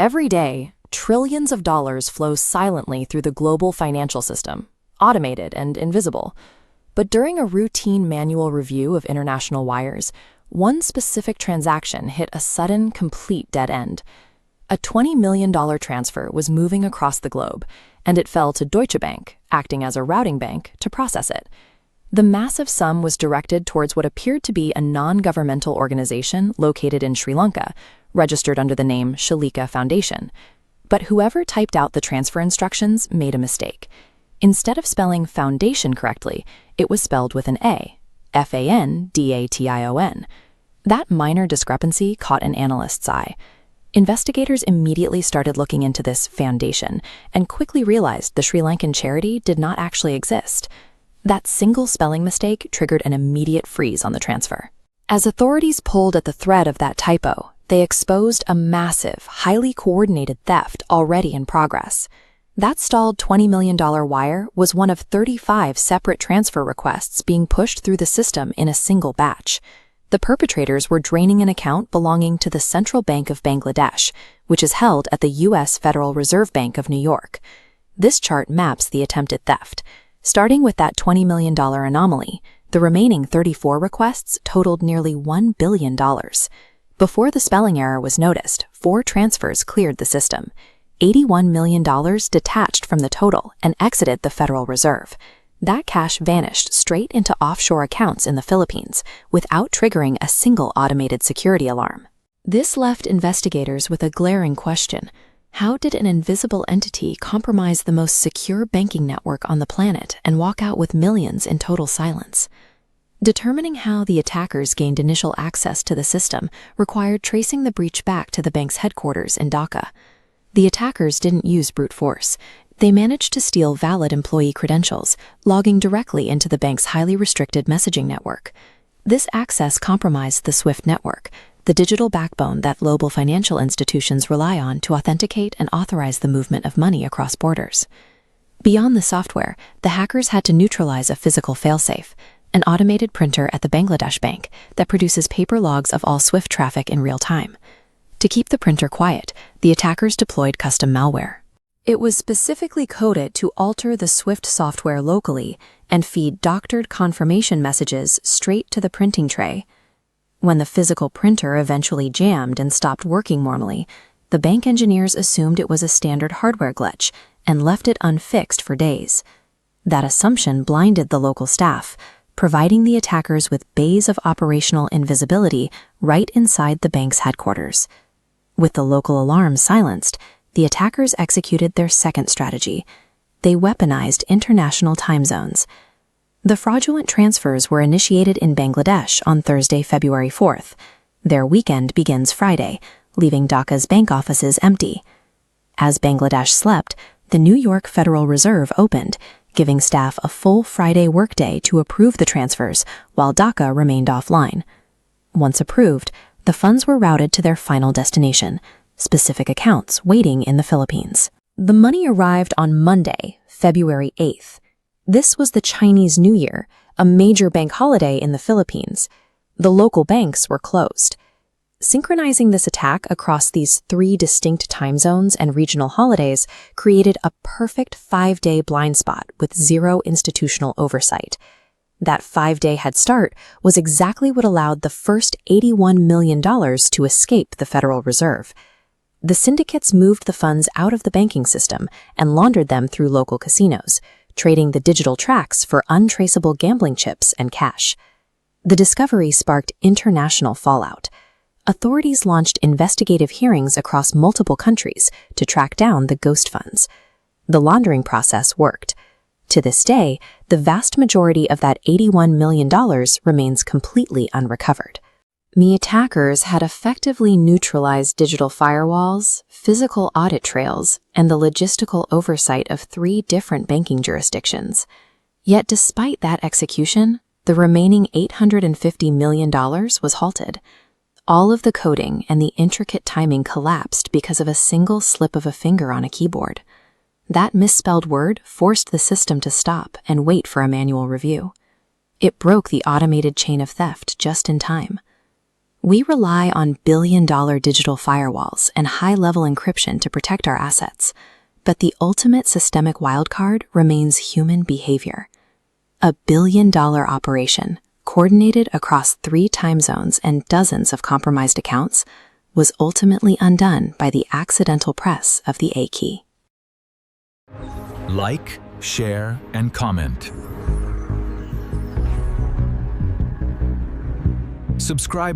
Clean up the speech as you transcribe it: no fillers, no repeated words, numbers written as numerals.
Every day, trillions of dollars flow silently through the global financial system, automated and invisible. But during a routine manual review of international wires, one specific transaction hit a sudden, complete dead end. A $20 million transfer was moving across the globe, and it fell to Deutsche Bank, acting as a routing bank, to process it. The massive sum was directed towards what appeared to be a non-governmental organization located in Sri Lanka, registered under the name Shalika Fandation. But whoever typed out the transfer instructions made a mistake. Instead of spelling foundation correctly, it was spelled with an A, Fandation. That minor discrepancy caught an analyst's eye. Investigators immediately started looking into this foundation and quickly realized the Sri Lankan charity did not actually exist. That single spelling mistake triggered an immediate freeze on the transfer. As authorities pulled at the thread of that typo, they exposed a massive, highly coordinated theft already in progress. That stalled $20 million wire was one of 35 separate transfer requests being pushed through the system in a single batch. The perpetrators were draining an account belonging to the Central Bank of Bangladesh, which is held at the U.S. Federal Reserve Bank of New York. This chart maps the attempted theft. Starting with that $20 million anomaly, the remaining 34 requests totaled nearly $1 billion. Before the spelling error was noticed, 4 transfers cleared the system. $81 million detached from the total and exited the Federal Reserve. That cash vanished straight into offshore accounts in the Philippines without triggering a single automated security alarm. This left investigators with a glaring question. How did an invisible entity compromise the most secure banking network on the planet and walk out with millions in total silence? Determining how the attackers gained initial access to the system required tracing the breach back to the bank's headquarters in Dhaka. The attackers didn't use brute force. They managed to steal valid employee credentials, logging directly into the bank's highly restricted messaging network. This access compromised the SWIFT network, the digital backbone that global financial institutions rely on to authenticate and authorize the movement of money across borders. Beyond the software, the hackers had to neutralize a physical failsafe, an automated printer at the Bangladesh bank that produces paper logs of all SWIFT traffic in real time. To keep the printer quiet, the attackers deployed custom malware. It was specifically coded to alter the SWIFT software locally and feed doctored confirmation messages straight to the printing tray. When the physical printer eventually jammed and stopped working normally, the bank engineers assumed it was a standard hardware glitch and left it unfixed for days. That assumption blinded the local staff, providing the attackers with bays of operational invisibility right inside the bank's headquarters. With the local alarms silenced, the attackers executed their second strategy. They weaponized international time zones. The fraudulent transfers were initiated in Bangladesh on Thursday, February 4th. Their weekend begins Friday, leaving Dhaka's bank offices empty. As Bangladesh slept, the New York Federal Reserve opened, giving staff a full Friday workday to approve the transfers while Dhaka remained offline. Once approved, the funds were routed to their final destination, specific accounts waiting in the Philippines. The money arrived on Monday, February 8th. This was the Chinese New Year, a major bank holiday in the Philippines. The local banks were closed. Synchronizing this attack across these 3 distinct time zones and regional holidays created a perfect 5-day blind spot with zero institutional oversight. That 5-day head start was exactly what allowed the first $81 million to escape the Federal Reserve. The syndicates moved the funds out of the banking system and laundered them through local casinos, trading the digital tracks for untraceable gambling chips and cash. The discovery sparked international fallout. Authorities launched investigative hearings across multiple countries to track down the ghost funds. The laundering process worked. To this day, the vast majority of that $81 million remains completely unrecovered. The attackers had effectively neutralized digital firewalls, physical audit trails, and the logistical oversight of 3 different banking jurisdictions. Yet despite that execution, the remaining $850 million was halted. All of the coding and the intricate timing collapsed because of a single slip of a finger on a keyboard. That misspelled word forced the system to stop and wait for a manual review. It broke the automated chain of theft just in time. We rely on billion-dollar digital firewalls and high-level encryption to protect our assets, but the ultimate systemic wildcard remains human behavior. A billion-dollar operation, coordinated across 3 time zones and dozens of compromised accounts, was ultimately undone by the accidental press of the A key. Like, share, and comment. Subscribe.